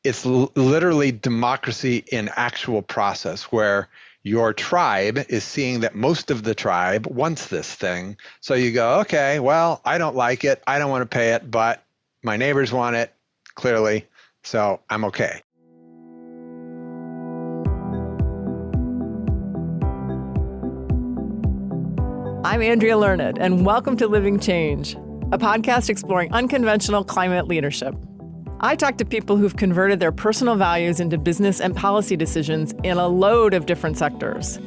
it's literally democracy in actual process where your tribe is seeing that most of the tribe wants this thing. So you go, okay, well, I don't like it. I don't want to pay it, but my neighbors want it, clearly. So I'm okay. I'm Andrea Learned, and welcome to Living Change, a podcast exploring unconventional climate leadership. I talk to people who've converted their personal values into business and policy decisions in a load of different sectors.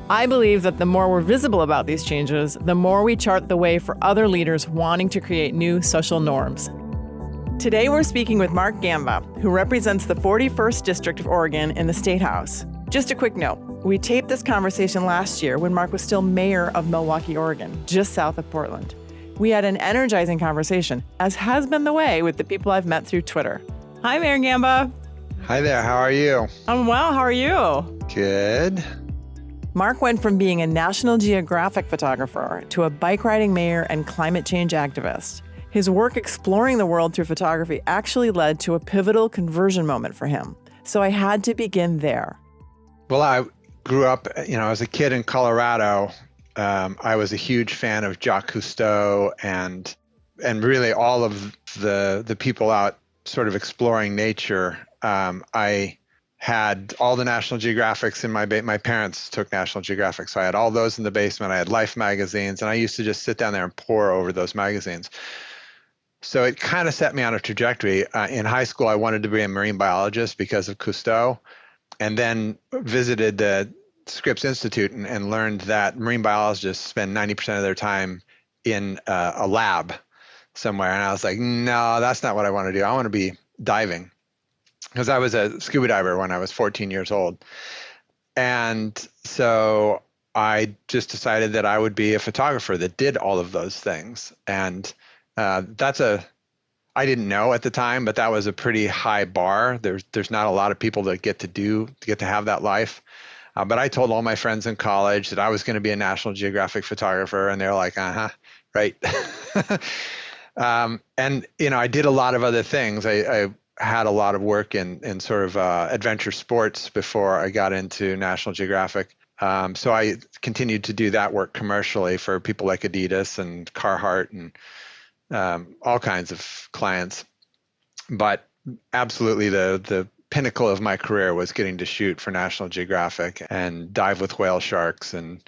I believe that the more we're visible about these changes, the more we chart the way for other leaders wanting to create new social norms. Today, we're speaking with Mark Gamba, who represents the 41st District of Oregon in the State House. Just a quick note, we taped this conversation last year when Mark was still mayor of Milwaukie, Oregon, just south of Portland. We had an energizing conversation, as has been the way with the people I've met through Twitter. Hi, Mayor Gamba. Hi there. How are you? I'm well. How are you? Good. Mark went from being a National Geographic photographer to a bike riding mayor and climate change activist. His work exploring the world through photography actually led to a pivotal conversion moment for him. So I had to begin there. Well, I grew up, as a kid in Colorado. I was a huge fan of Jacques Cousteau and really all of the people out sort of exploring nature. I had all the National Geographics in my parents took National Geographic, so I had all those in the basement. I had Life magazines, and I used to just sit down there and pore over those magazines. So it kind of set me on a trajectory. In high school, I wanted to be a marine biologist because of Cousteau, and then visited the Scripps Institute and learned that marine biologists spend 90% of their time in a lab somewhere. And I was like, no, that's not what I want to do. I want to be diving, because I was a scuba diver when I was 14 years old. And so I just decided that I would be a photographer that did all of those things. And I didn't know at the time, but that was a pretty high bar. There's not a lot of people that get to have that life. But I told all my friends in college that I was going to be a National Geographic photographer, and they're like, right. And, I did a lot of other things. I had a lot of work in sort of adventure sports before I got into National Geographic. So I continued to do that work commercially for people like Adidas and Carhartt and all kinds of clients. But absolutely the pinnacle of my career was getting to shoot for National Geographic and dive with whale sharks and,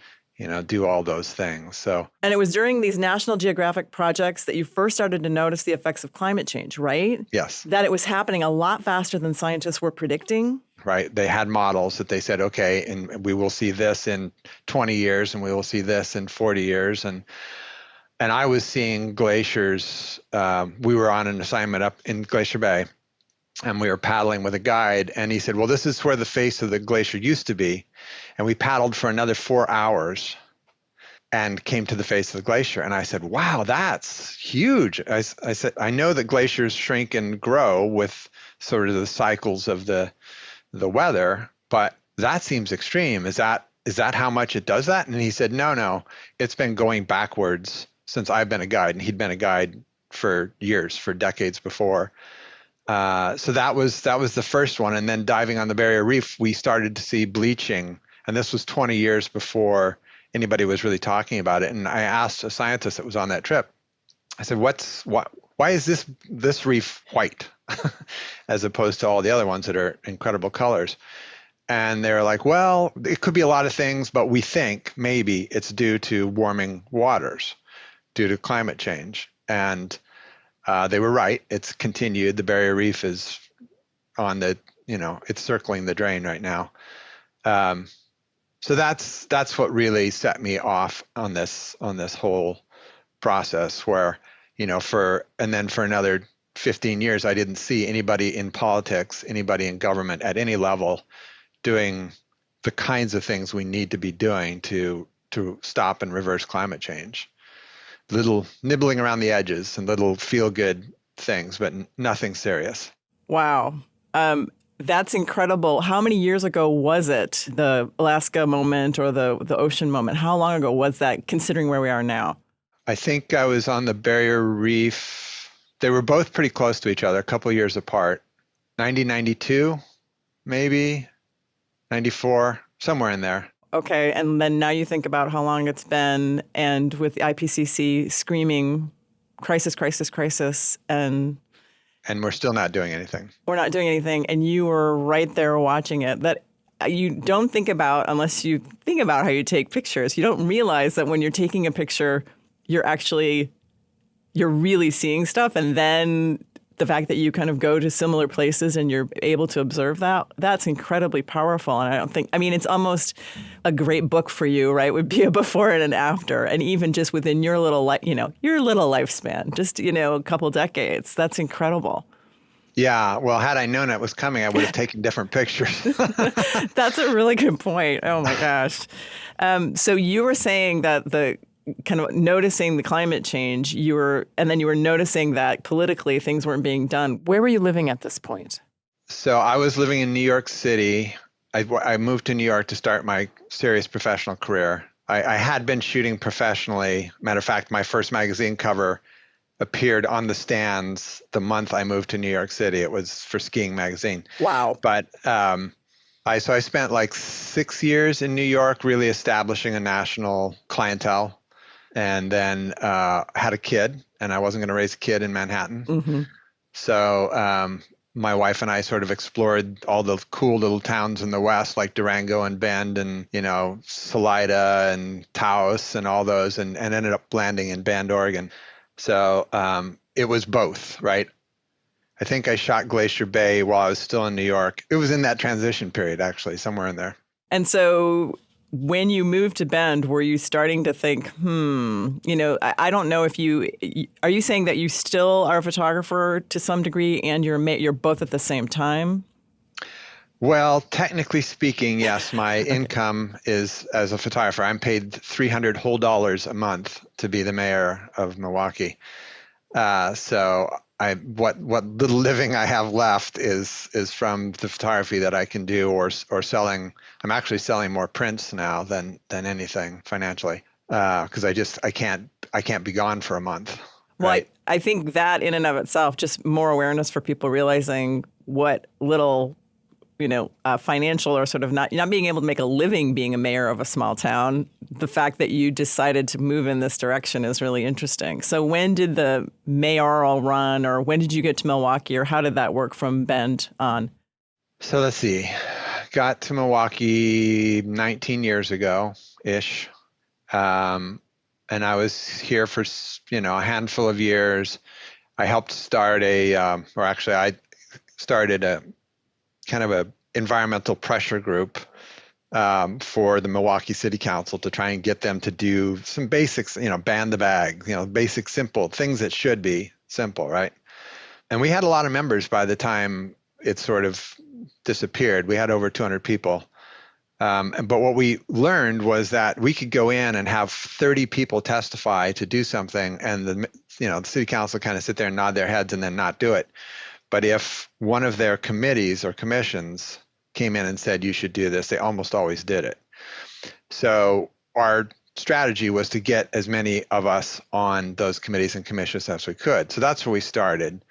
do all those things. So, and it was during these National Geographic projects that you first started to notice the effects of climate change, right? Yes. That it was happening a lot faster than scientists were predicting. Right. They had models that they said, okay, and we will see this in 20 years and we will see this in 40 years. And I was seeing glaciers. We were on an assignment up in Glacier Bay, and we were paddling with a guide, and he said, well, this is where the face of the glacier used to be. And we paddled for another 4 hours and came to the face of the glacier. And I said, wow, that's huge. I said, I know that glaciers shrink and grow with sort of the cycles of the weather, but that seems extreme. Is that how much it does that? And he said, no, it's been going backwards since I've been a guide. And he'd been a guide for years, for decades before. So that was the first one. And then diving on the Barrier Reef, we started to see bleaching. And this was 20 years before anybody was really talking about it. And I asked a scientist that was on that trip, I said, why is this reef white as opposed to all the other ones that are incredible colors? And they're like, well, it could be a lot of things, but we think maybe it's due to warming waters, due to climate change. And they were right. It's continued. The Barrier Reef is on it's circling the drain right now. So that's what really set me off on this whole process where, for another 15 years, I didn't see anybody in politics, anybody in government at any level doing the kinds of things we need to be doing to stop and reverse climate change. Little nibbling around the edges and little feel-good things, but nothing serious. Wow. That's incredible. How many years ago was it, the Alaska moment or the ocean moment? How long ago was that, considering where we are now? I think I was on the Barrier Reef. They were both pretty close to each other, a couple of years apart. 1992, maybe 94, somewhere in there. Okay. And then now you think about how long it's been, and with the IPCC screaming crisis, crisis, crisis, and we're still not doing anything. we're not doing anything. And you were right there watching it. That you don't think about unless you think about how you take pictures. You don't realize that when you're taking a picture, you're really seeing stuff. And then the fact that you kind of go to similar places and you're able to observe that's incredibly powerful. And it's almost a great book for you, right? Would be a before and an after. And even just within your little lifespan, just, a couple decades, that's incredible. Yeah. Well, had I known it was coming, I would have taken different pictures. That's a really good point. Oh my gosh. So you were saying that the kind of noticing the climate change, and then you were noticing that politically things weren't being done. Where were you living at this point? So I was living in New York City. I moved to New York to start my serious professional career. I had been shooting professionally. Matter of fact, my first magazine cover appeared on the stands the month I moved to New York City. It was for Skiing Magazine. Wow. But I spent like 6 years in New York, really establishing a national clientele. And then had a kid, and I wasn't going to raise a kid in Manhattan. Mm-hmm. So my wife and I sort of explored all the cool little towns in the West, like Durango and Bend and, Salida and Taos and all those, and ended up landing in Bend, Oregon. So it was both, right? I think I shot Glacier Bay while I was still in New York. It was in that transition period, actually, somewhere in there. And so when you moved to Bend, were you starting to think, I don't know if are you saying that you still are a photographer to some degree and you're both at the same time? Well, technically speaking, yes, my income is as a photographer. I'm paid $300 whole a month to be the mayor of Milwaukee. So what little living I have left is from the photography that I can do or selling. I'm actually selling more prints now than anything financially because I can't be gone for a month. Well, right? I think that in and of itself, just more awareness for people realizing what little financial or sort of not being able to make a living being a mayor of a small town, the fact that you decided to move in this direction is really interesting. So when did the mayoral run, or when did you get to Milwaukee, or how did that work from Bend on? So let's see. Got to Milwaukee 19 years ago-ish. And I was here for, a handful of years. I helped start I started a kind of a environmental pressure group for the Milwaukee City Council to try and get them to do some basics, ban the bag, basic, simple things that should be simple, right? And we had a lot of members by the time it sort of disappeared. We had over 200 people. But what we learned was that we could go in and have 30 people testify to do something, and the city council kind of sit there and nod their heads and then not do it. But if one of their committees or commissions came in and said, you should do this, they almost always did it. So our strategy was to get as many of us on those committees and commissions as we could. So that's where we started.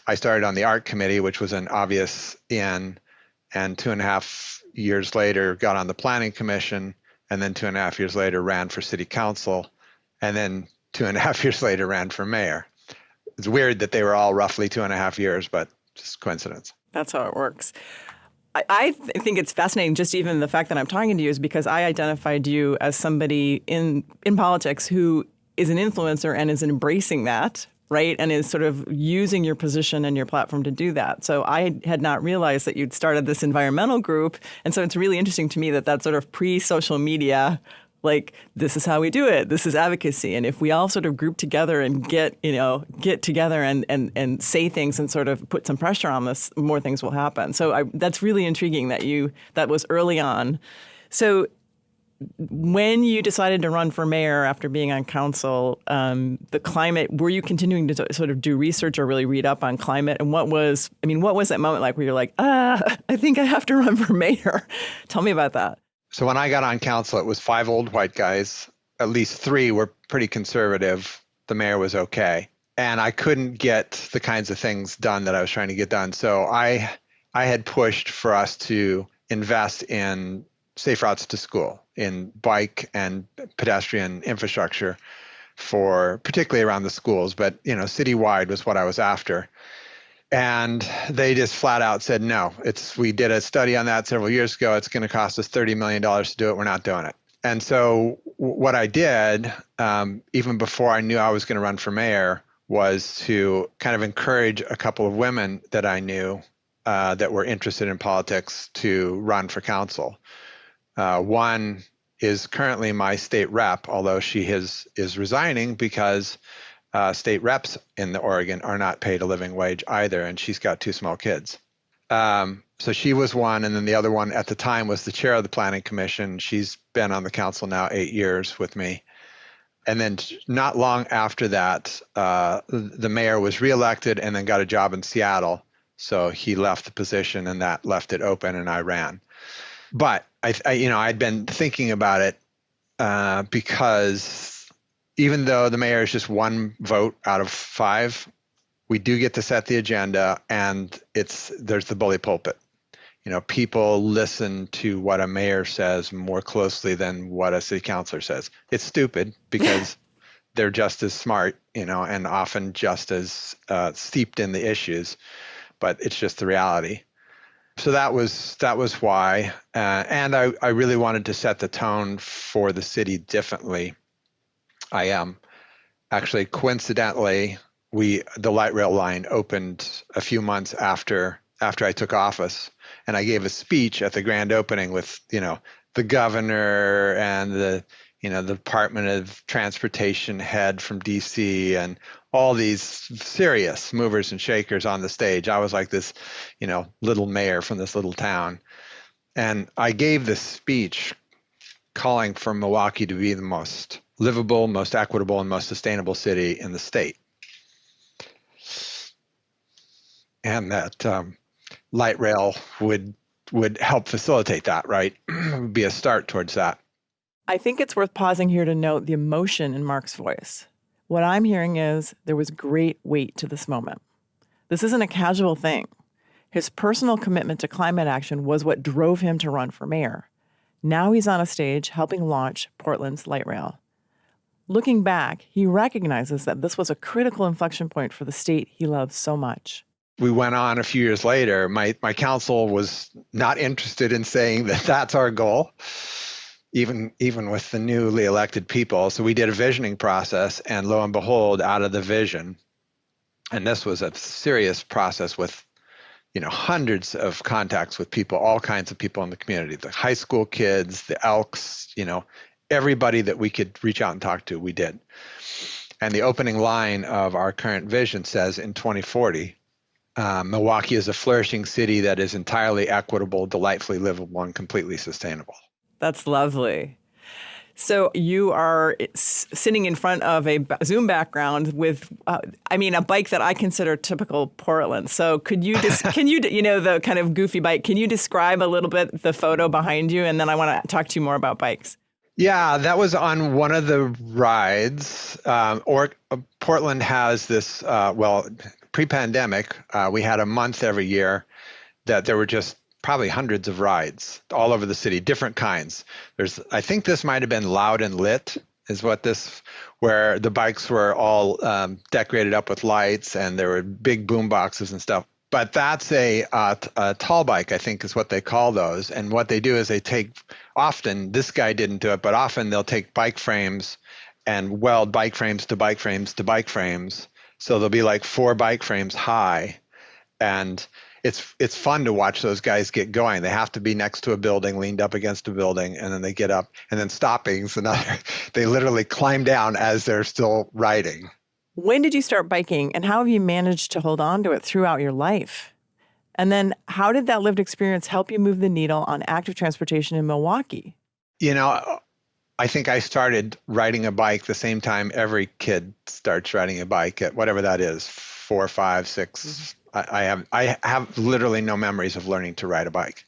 I started on the art committee, which was an obvious in, and 2.5 years later got on the planning commission, and then 2.5 years later ran for city council, and then 2.5 years later ran for mayor. It's weird that they were all roughly 2.5 years, but just coincidence. That's how it works. I think it's fascinating, just even the fact that I'm talking to you is because I identified you as somebody in politics who is an influencer and is embracing that, right? And is sort of using your position and your platform to do that. So I had not realized that you'd started this environmental group. And so it's really interesting to me that sort of pre-social media, like, this is how we do it. This is advocacy. And if we all sort of group together and get together and say things and sort of put some pressure on this, more things will happen. So that's really intriguing that was early on. So when you decided to run for mayor after being on council, the climate, were you continuing to sort of do research or really read up on climate? And what was that moment like where you're like, I think I have to run for mayor? Tell me about that. So when I got on council, it was 5 old white guys. At least 3 were pretty conservative. The mayor was okay. and I couldn't get the kinds of things done that I was trying to get done. So I had pushed for us to invest in safe routes to school, in bike and pedestrian infrastructure for particularly around the schools, but citywide was what I was after. And they just flat out said no. We did a study on that several years ago. It's going to cost us $30 million to do it. We're not doing it. And so what I did, even before I knew I was going to run for mayor, was to kind of encourage a couple of women that I knew that were interested in politics to run for council. One is currently my state rep, although she is resigning because state reps in the Oregon are not paid a living wage either, and she's got 2 small kids. So she was one, and then the other one at the time was the chair of the Planning Commission. She's been on the council now 8 years with me. And then not long after that, the mayor was reelected and then got a job in Seattle. So he left the position, and that left it open, and I ran. But I'd been thinking about it because even though the mayor is just 1 vote out of 5, we do get to set the agenda, and there's the bully pulpit. People listen to what a mayor says more closely than what a city councilor says. It's stupid because they're just as smart, and often just as steeped in the issues, but it's just the reality. So that was why, and I really wanted to set the tone for the city differently. I actually coincidentally, the light rail line opened a few months after I took office, and I gave a speech at the grand opening with the governor and the Department of Transportation head from DC and all these serious movers and shakers on the stage. I was like this little mayor from this little town, and I gave this speech calling for Milwaukee to be the most livable, most equitable, and most sustainable city in the state. And that light rail would help facilitate that, right? Would be a start towards that. I think it's worth pausing here to note the emotion in Mark's voice. What I'm hearing is there was great weight to this moment. This isn't a casual thing. His personal commitment to climate action was what drove him to run for mayor. Now he's on a stage helping launch Portland's light rail. Looking back, he recognizes that this was a critical inflection point for the state he loves so much. We went on a few years later. My council was not interested in saying that that's our goal, even with the newly elected people. So we did a visioning process, and lo and behold, out of the vision, and this was a serious process with hundreds of contacts with people, all kinds of people in the community, the high school kids, the Elks, everybody that we could reach out and talk to, we did. And the opening line of our current vision says, in 2040, Milwaukee is a flourishing city that is entirely equitable, delightfully livable, and completely sustainable. That's lovely. So you are sitting in front of a Zoom background with, a bike that I consider typical Portland. So can you the kind of goofy bike, can you describe a little bit the photo behind you? And then I want to talk to you more about bikes. Yeah, that was on one of the rides. Portland has this, pre-pandemic, we had a month every year that there were just probably hundreds of rides all over the city, different kinds. I think this might have been Loud and Lit, where the bikes were all decorated up with lights, and there were big boom boxes and stuff. But that's a tall bike, I think, is what they call those. And what they do is often, this guy didn't do it, but often they'll take bike frames and weld bike frames to bike frames to bike frames. So there'll be like 4 bike frames high, and it's fun to watch those guys get going. They have to be next to a building, leaned up against a building, and then they get up, and then stopping's another. They literally climb down as they're still riding. When did you start biking, and how have you managed to hold on to it throughout your life? And then how did that lived experience help you move the needle on active transportation in Milwaukee? I think I started riding a bike the same time every kid starts riding a bike at whatever that is, 4, 5, 6. Mm-hmm. I have literally no memories of learning to ride a bike.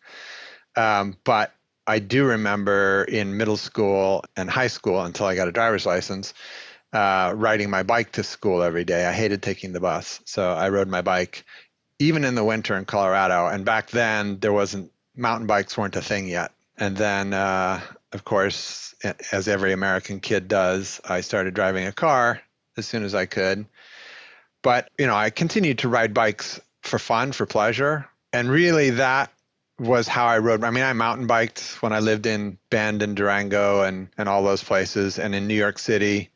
But I do remember in middle school and high school, until I got a driver's license, riding my bike to school every day. I hated taking the bus. So I rode my bike even in the winter in Colorado. And back then mountain bikes weren't a thing yet. And then, of course, as every American kid does, I started driving a car as soon as I could. But, I continued to ride bikes for fun, for pleasure. And really that was how I rode. I mean, I mountain biked when I lived in Bend and Durango and all those places and in New York City.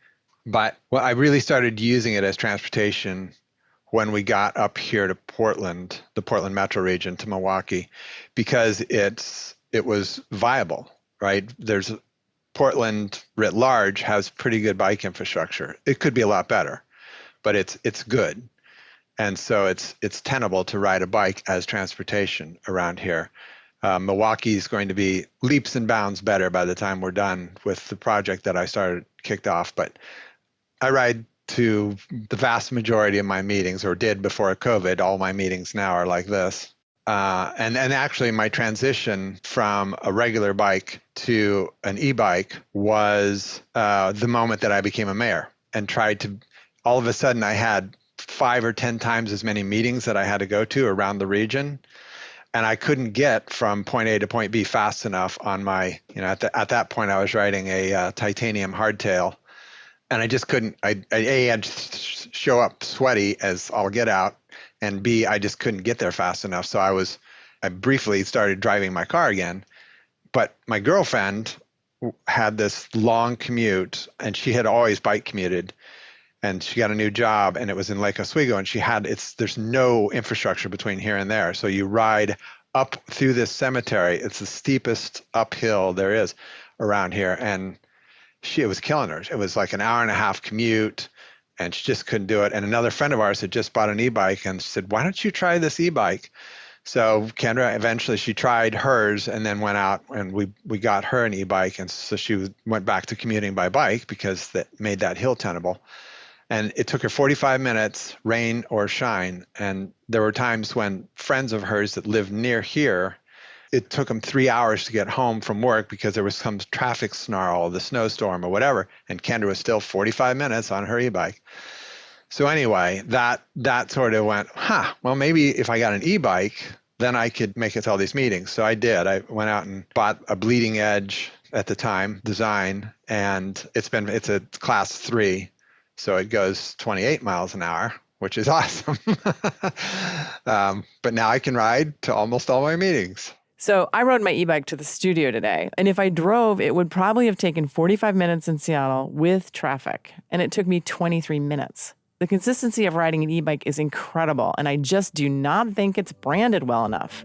But I really started using it as transportation when we got up here to Portland, the Portland metro region, to Milwaukee, because it was viable, right? Portland writ large has pretty good bike infrastructure. It could be a lot better, but it's good. And so it's tenable to ride a bike as transportation around here. Milwaukee is going to be leaps and bounds better by the time we're done with the project that I kicked off. But I ride to the vast majority of my meetings, or did before COVID. All my meetings now are like this. And actually my transition from a regular bike to an e-bike was the moment that I became a mayor and all of a sudden I had 5 or 10 times as many meetings that I had to go to around the region. And I couldn't get from point A to point B fast enough on my, at that point I was riding a titanium hardtail. And I just couldn't, I had to show up sweaty as all get out, and B, I just couldn't get there fast enough. So I briefly started driving my car again. But my girlfriend had this long commute, and she had always bike commuted, and she got a new job, and it was in Lake Oswego, and there's no infrastructure between here and there. So you ride up through this cemetery. It's the steepest uphill there is around here. And it was killing her. It was like an hour and a half commute, and she just couldn't do it. And another friend of ours had just bought an e-bike, and she said, "Why don't you try this e-bike?" So Kendra, eventually she tried hers and then went out and we got her an e-bike. And so she went back to commuting by bike because that made that hill tenable. And it took her 45 minutes, rain or shine. And there were times when friends of hers that lived near here, it took them 3 hours to get home from work because there was some traffic snarl, the snowstorm or whatever. And Kendra was still 45 minutes on her e-bike. So anyway, that sort of went, well, maybe if I got an e-bike, then I could make it to all these meetings. So I did. I went out and bought a bleeding edge at the time design, and it's a class 3. So it goes 28 miles an hour, which is awesome. But now I can ride to almost all my meetings. So I rode my e-bike to the studio today, and if I drove, it would probably have taken 45 minutes in Seattle with traffic, and it took me 23 minutes. The consistency of riding an e-bike is incredible, and I just do not think it's branded well enough.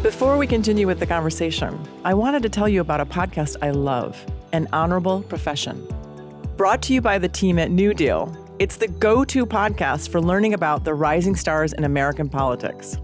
Before we continue with the conversation, I wanted to tell you about a podcast I love, An Honorable Profession. Brought to you by the team at New Deal, it's the go-to podcast for learning about the rising stars in American politics.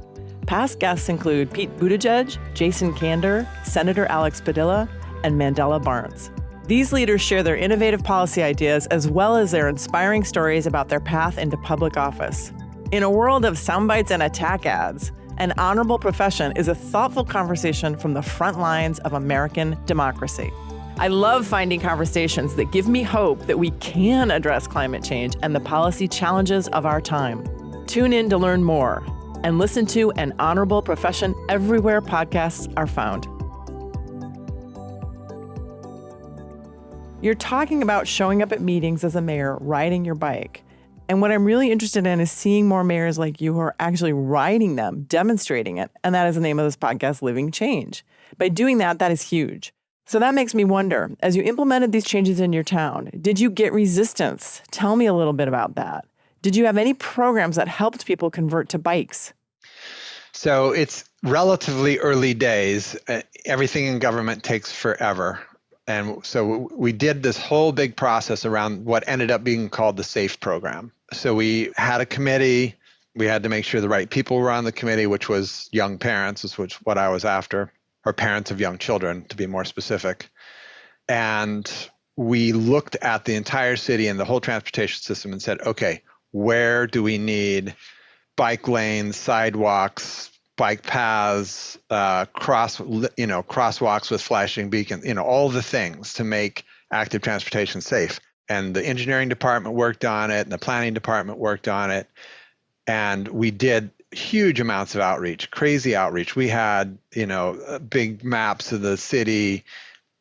Past guests include Pete Buttigieg, Jason Kander, Senator Alex Padilla, and Mandela Barnes. These leaders share their innovative policy ideas as well as their inspiring stories about their path into public office. In a world of soundbites and attack ads, An Honorable Profession is a thoughtful conversation from the front lines of American democracy. I love finding conversations that give me hope that we can address climate change and the policy challenges of our time. Tune in to learn more and listen to An Honorable Profession everywhere podcasts are found. You're talking about showing up at meetings as a mayor, riding your bike. And what I'm really interested in is seeing more mayors like you who are actually riding them, demonstrating it. And that is the name of this podcast, Living Change. By doing that, that is huge. So that makes me wonder, as you implemented these changes in your town, did you get resistance? Tell me a little bit about that. Did you have any programs that helped people convert to bikes? So it's relatively early days. Everything in government takes forever. And so we did this whole big process around what ended up being called the SAFE program. So we had a committee. We had to make sure the right people were on the committee, which was young parents, which was what I was after, or parents of young children, to be more specific. And we looked at the entire city and the whole transportation system and said, okay, where do we need bike lanes, sidewalks, bike paths, crosswalks with flashing beacons, all the things to make active transportation safe. And the engineering department worked on it, and the planning department worked on it. And we did huge amounts of outreach, crazy outreach. We had, big maps of the city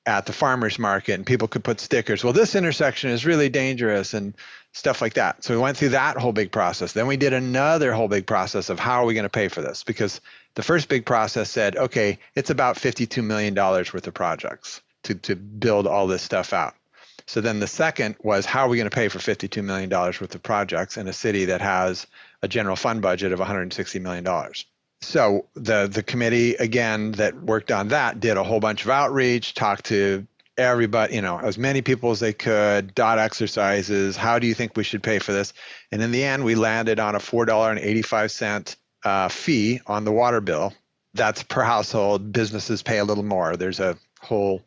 at the farmers market, and people could put stickers. Well, this intersection is really dangerous and stuff like that. So we went through that whole big process. Then we did another whole big process of how are we going to pay for this? Because the first big process said, okay, it's about $52 million worth of projects to build all this stuff out. So then the second was, how are we going to pay for $52 million worth of projects in a city that has a general fund budget of $160 million? So the committee, again, that worked on that did a whole bunch of outreach, talked to everybody, as many people as they could, dot exercises. How do you think we should pay for this? And in the end, we landed on a $4.85 fee on the water bill. That's per household. Businesses pay a little more. There's a whole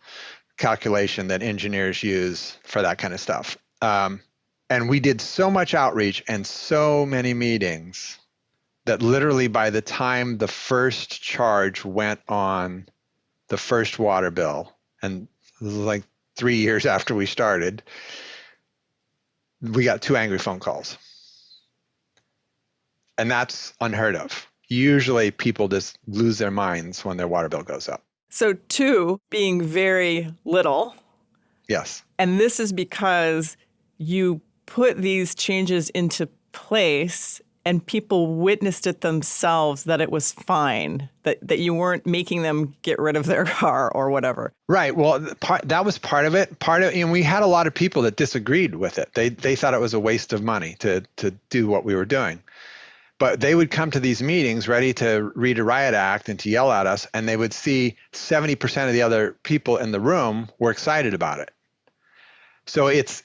calculation that engineers use for that kind of stuff. And we did so much outreach and so many meetings that literally by the time the first charge went on the first water bill, and this was like 3 years after we started, we got 2 angry phone calls. And that's unheard of. Usually people just lose their minds when their water bill goes up. So 2 being very little. Yes. And this is because you put these changes into place and people witnessed it themselves that it was fine, that you weren't making them get rid of their car or whatever. Right. Well, that was part of it. And we had a lot of people that disagreed with it. They thought it was a waste of money to do what we were doing. But they would come to these meetings ready to read a riot act and to yell at us, and they would see 70% of the other people in the room were excited about it. So it's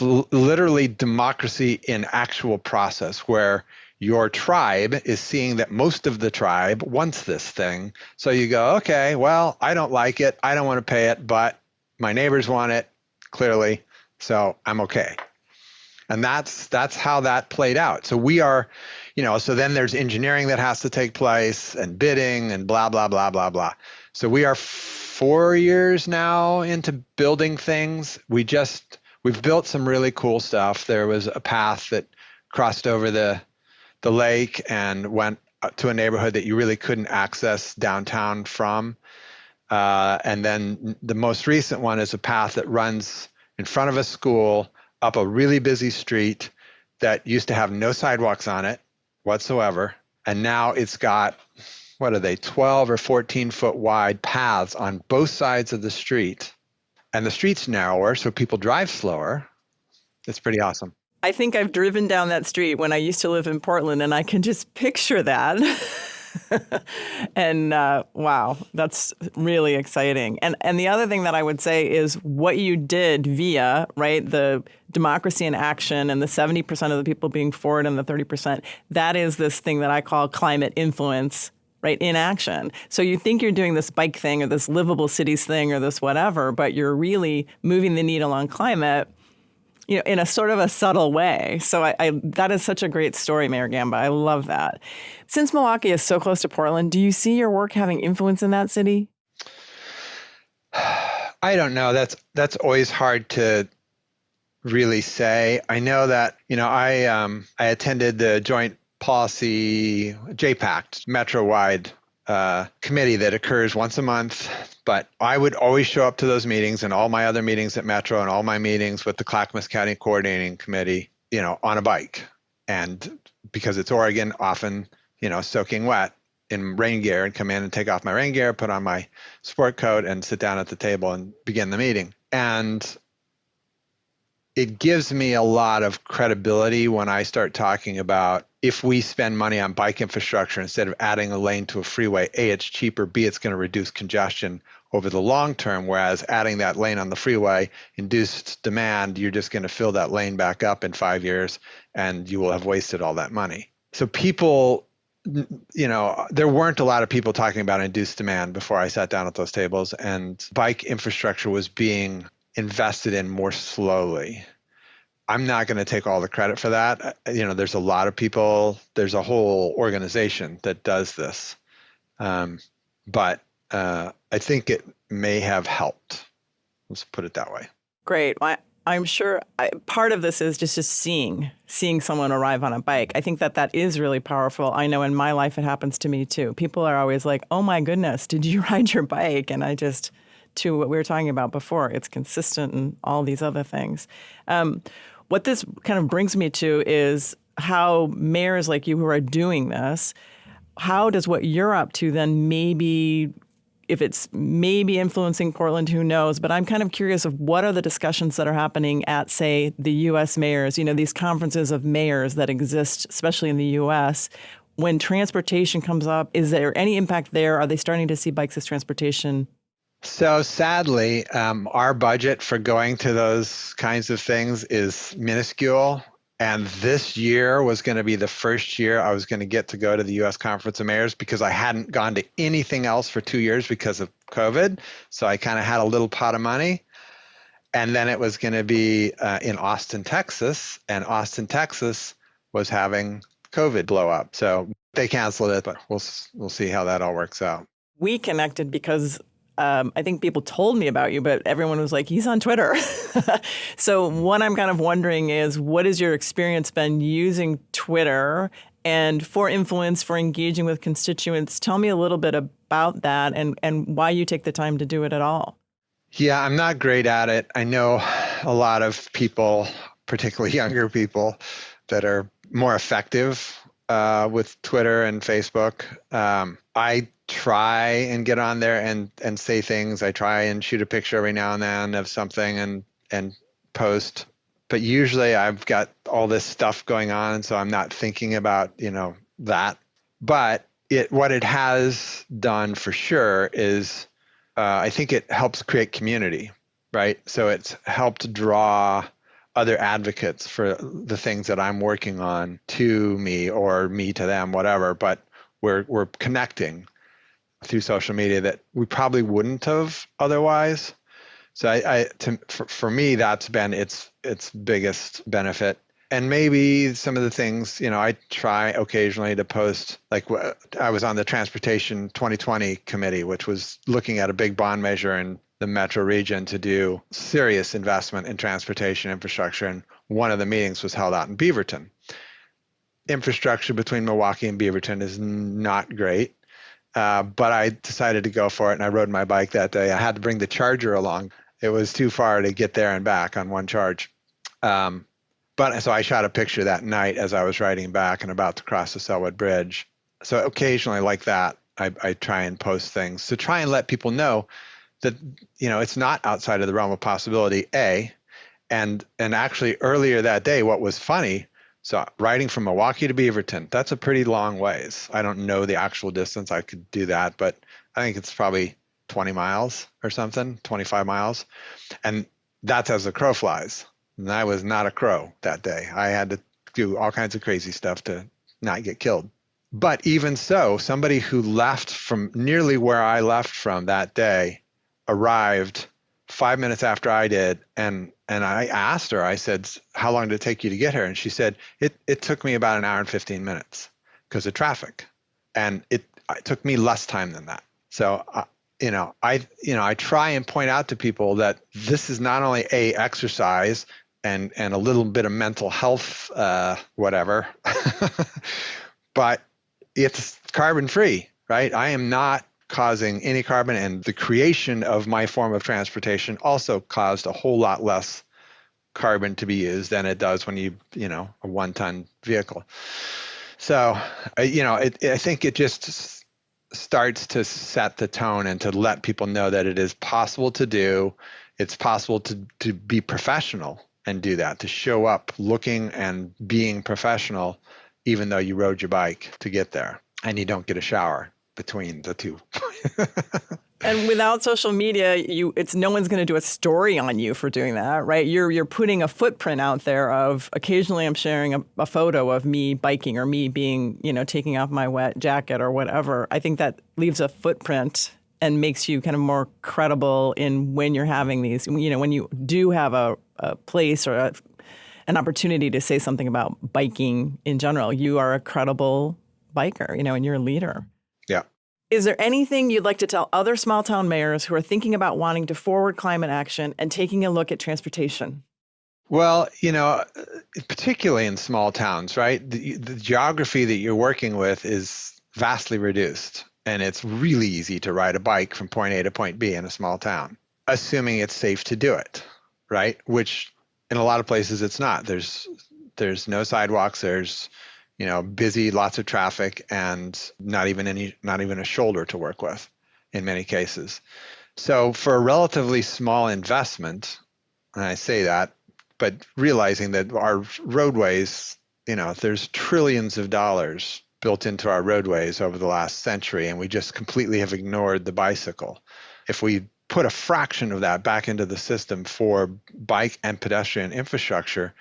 literally democracy in actual process, where your tribe is seeing that most of the tribe wants this thing. So you go, okay, well, I don't like it. I don't want to pay it, but my neighbors want it, clearly, so I'm okay. And that's how that played out. So we are, so then there's engineering that has to take place and bidding and blah, blah, blah, blah, blah. So we are 4 years now into building things. We've built some really cool stuff. There was a path that crossed over the lake and went to a neighborhood that you really couldn't access downtown from. And then the most recent one is a path that runs in front of a school up a really busy street that used to have no sidewalks on it whatsoever. And now it's got, 12 or 14 foot wide paths on both sides of the street. And the street's narrower, so people drive slower. It's pretty awesome. I think I've driven down that street when I used to live in Portland, and I can just picture that. And wow, that's really exciting. And the other thing that I would say is what you did via, right, the democracy in action and the 70% of the people being for it and the 30%, that is this thing that I call climate influence, right, in action. So you think you're doing this bike thing or this livable cities thing or this whatever, but you're really moving the needle on climate, in a sort of a subtle way. So I that is such a great story, Mayor Gamba. I love that. Since Milwaukee is so close to Portland, do you see your work having influence in that city? I don't know. That's always hard to really say. I know that, I attended the Joint Policy JPACT Metro-wide committee that occurs once a month, but I would always show up to those meetings and all my other meetings at Metro and all my meetings with the Clackamas County Coordinating Committee, on a bike. And because it's Oregon, often, soaking wet in rain gear, and come in and take off my rain gear, put on my sport coat and sit down at the table and begin the meeting. And it gives me a lot of credibility when I start talking about, if we spend money on bike infrastructure instead of adding a lane to a freeway, A, it's cheaper, B, it's going to reduce congestion over the long term, whereas adding that lane on the freeway induced demand, you're just going to fill that lane back up in 5 years and you will have wasted all that money. So people, there weren't a lot of people talking about induced demand before I sat down at those tables, and bike infrastructure was being invested in more slowly. I'm not going to take all the credit for that. There's a lot of people, there's a whole organization that does this. But I think it may have helped. Let's put it that way. Great. I'm sure part of this is just seeing someone arrive on a bike. I think that is really powerful. I know in my life it happens to me too. People are always like, "Oh my goodness, did you ride your bike?" And to what we were talking about before, it's consistent and all these other things. What this kind of brings me to is how mayors like you who are doing this, how does what you're up to then maybe, if it's maybe influencing Portland, who knows? But I'm kind of curious of what are the discussions that are happening at, say, the U.S. mayors, these conferences of mayors that exist, especially in the U.S. When transportation comes up, is there any impact there? Are they starting to see bikes as transportation? So sadly, our budget for going to those kinds of things is minuscule. And this year was going to be the first year I was going to get to go to the U.S. Conference of Mayors because I hadn't gone to anything else for 2 years because of COVID. So I kind of had a little pot of money. And then it was going to be in Austin, Texas. And Austin, Texas was having COVID blow up. So they canceled it, but we'll see how that all works out. We connected because I think people told me about you, but everyone was like, he's on Twitter. So what I'm kind of wondering is, what has your experience been using Twitter and for influence, for engaging with constituents? Tell me a little bit about that and why you take the time to do it at all. Yeah, I'm not great at it. I know a lot of people, particularly younger people, that are more effective with Twitter and Facebook. I try and get on there and say things. I try and shoot a picture every now and then of something and post. But usually I've got all this stuff going on, so I'm not thinking about, that. But what it has done for sure is I think it helps create community, right? So it's helped draw other advocates for the things that I'm working on to me or me to them, whatever. But we're connecting through social media that we probably wouldn't have otherwise. So for me, that's been its biggest benefit. And maybe some of the things, I try occasionally to post, like I was on the Transportation 2020 committee, which was looking at a big bond measure in the metro region to do serious investment in transportation infrastructure. And one of the meetings was held out in Beaverton. Infrastructure between Milwaukee and Beaverton is not great. But I decided to go for it, and I rode my bike that day. I had to bring the charger along. It was too far to get there and back on one charge. But so I shot a picture that night as I was riding back and about to cross the Selwood Bridge. So occasionally like that, I try and post things to try and let people know that, it's not outside of the realm of possibility, A. And actually earlier that day, what was funny, so riding from Milwaukee to Beaverton, that's a pretty long ways. I don't know the actual distance. I could do that, but I think it's probably 20 miles or something, 25 miles. And that's as the crow flies. And I was not a crow that day. I had to do all kinds of crazy stuff to not get killed. But even so, somebody who left from nearly where I left from that day arrived 5 minutes after I did. And I asked her, I said, how long did it take you to get here? And she said, it took me about an hour and 15 minutes because of traffic. And it took me less time than that. So, I try and point out to people that this is not only exercise and a little bit of mental health, whatever, but it's carbon free, right? I am not causing any carbon, and the creation of my form of transportation also caused a whole lot less carbon to be used than it does when a 1-ton vehicle. So, I think it just starts to set the tone and to let people know that it is possible to do. It's possible to be professional and do that, to show up looking and being professional, even though you rode your bike to get there and you don't get a shower between the two. And without social media, no one's going to do a story on you for doing that, right? You're putting a footprint out there of occasionally I'm sharing a photo of me biking or me being, taking off my wet jacket or whatever. I think that leaves a footprint and makes you kind of more credible in when you're having these, when you do have a place or an opportunity to say something about biking in general, you are a credible biker, and you're a leader. Yeah. Is there anything you'd like to tell other small town mayors who are thinking about wanting to forward climate action and taking a look at transportation? Well, particularly in small towns, right? The geography that you're working with is vastly reduced, and it's really easy to ride a bike from point A to point B in a small town, assuming it's safe to do it, right? Which in a lot of places it's not. There's no sidewalks, there's busy, lots of traffic, and not even a shoulder to work with in many cases. So for a relatively small investment, and I say that, but realizing that our roadways, there's trillions of dollars built into our roadways over the last century, and we just completely have ignored the bicycle. If we put a fraction of that back into the system for bike and pedestrian infrastructure,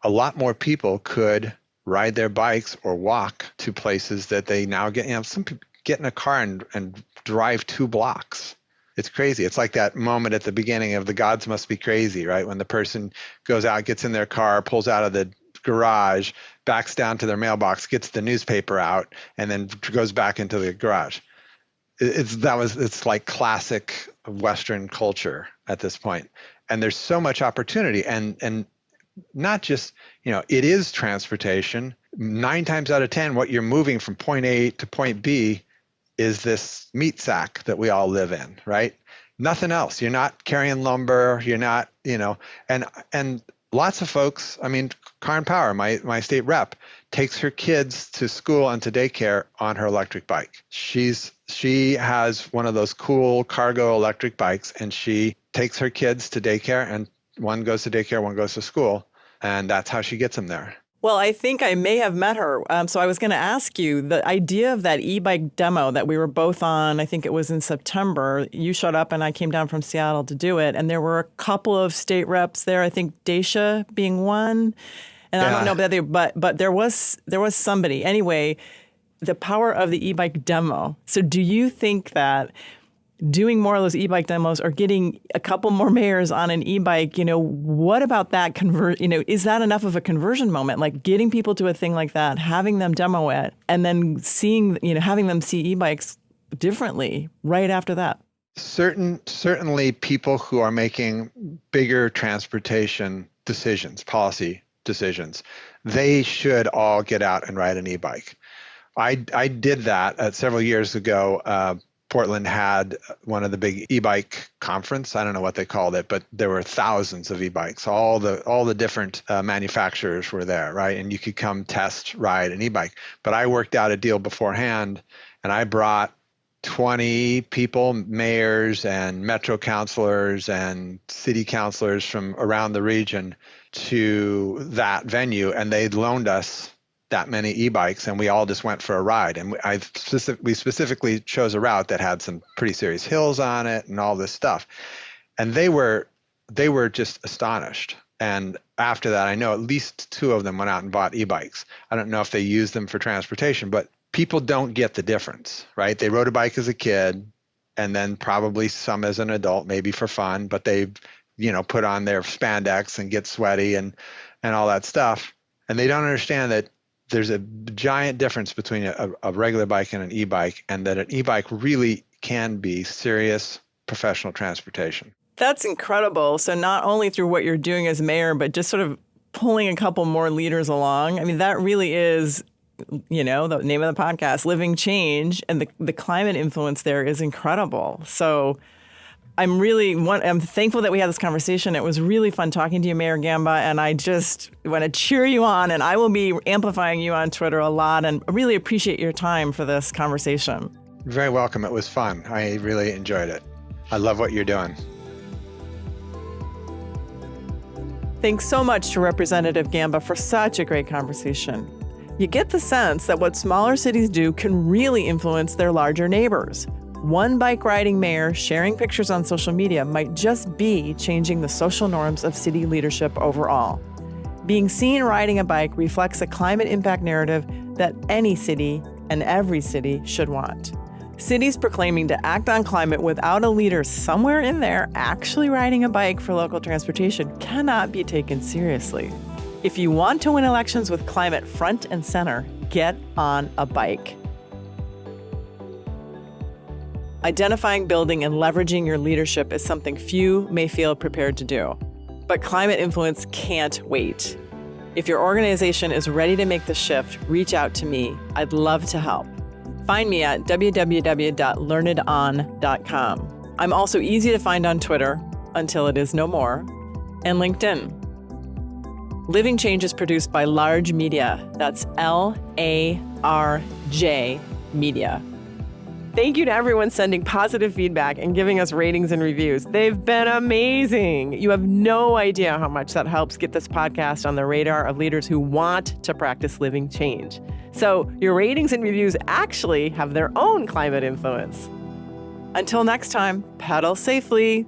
a lot more people could ride their bikes or walk to places that they now get. Some people get in a car and drive 2 blocks. It's crazy. It's like that moment at the beginning of The Gods Must Be Crazy, right? When the person goes out, gets in their car, pulls out of the garage, backs down to their mailbox, gets the newspaper out, and then goes back into the garage. It's like classic Western culture at this point. And there's so much opportunity, and not just, it is transportation. 9 times out of 10, what you're moving from point A to point B is this meat sack that we all live in, right? Nothing else. You're not carrying lumber. You're not, and lots of folks, Karen Power, my state rep, takes her kids to school and to daycare on her electric bike. She has one of those cool cargo electric bikes, and she takes her kids to daycare, and one goes to daycare, one goes to school, and that's how she gets them there. Well, I think I may have met her. So I was going to ask you, the idea of that e-bike demo that we were both on, I think it was in September, you showed up and I came down from Seattle to do it. And there were a couple of state reps there, I think Daisha being one. And yeah. I don't know about the other, but there was somebody. Anyway, the power of the e-bike demo. So do you think that doing more of those e-bike demos or getting a couple more mayors on an e-bike, what about that is that enough of a conversion moment? Like getting people to a thing like that, having them demo it, and then having them see e-bikes differently right after that? Certainly people who are making bigger transportation decisions, policy decisions, they should all get out and ride an e-bike. I did that several years ago. Portland had one of the big e-bike conference. I don't know what they called it, but there were thousands of e-bikes. All the different manufacturers were there, right? And you could come test ride an e-bike. But I worked out a deal beforehand, and I brought 20 people, mayors and metro councilors and city councilors from around the region to that venue, and they loaned us that many e-bikes, and we all just went for a ride. And we specifically chose a route that had some pretty serious hills on it and all this stuff. And they were just astonished. And after that, I know at least 2 of them went out and bought e-bikes. I don't know if they used them for transportation, but people don't get the difference, right? They rode a bike as a kid, and then probably some as an adult, maybe for fun, but they, put on their spandex and get sweaty and all that stuff. And they don't understand that there's a giant difference between a regular bike and an e-bike, and that an e-bike really can be serious professional transportation. That's incredible. So not only through what you're doing as mayor, but just sort of pulling a couple more leaders along. That really is, the name of the podcast, Living Change, and the climate influence there is incredible. So I'm thankful that we had this conversation. It was really fun talking to you, Mayor Gamba, and I just want to cheer you on, and I will be amplifying you on Twitter a lot, and I really appreciate your time for this conversation. You're very welcome. It was fun. I really enjoyed it. I love what you're doing. Thanks so much to Representative Gamba for such a great conversation. You get the sense that what smaller cities do can really influence their larger neighbors. One bike riding mayor sharing pictures on social media might just be changing the social norms of city leadership overall. Being seen riding a bike reflects a climate impact narrative that any city and every city should want. Cities proclaiming to act on climate without a leader somewhere in there actually riding a bike for local transportation cannot be taken seriously. If you want to win elections with climate front and center, get on a bike. Identifying, building, and leveraging your leadership is something few may feel prepared to do. But climate influence can't wait. If your organization is ready to make the shift, reach out to me. I'd love to help. Find me at www.learnedon.com. I'm also easy to find on Twitter, until it is no more, and LinkedIn. Living Change is produced by Large Media. That's LARJ Media. Thank you to everyone sending positive feedback and giving us ratings and reviews. They've been amazing. You have no idea how much that helps get this podcast on the radar of leaders who want to practice living change. So your ratings and reviews actually have their own climate influence. Until next time, paddle safely.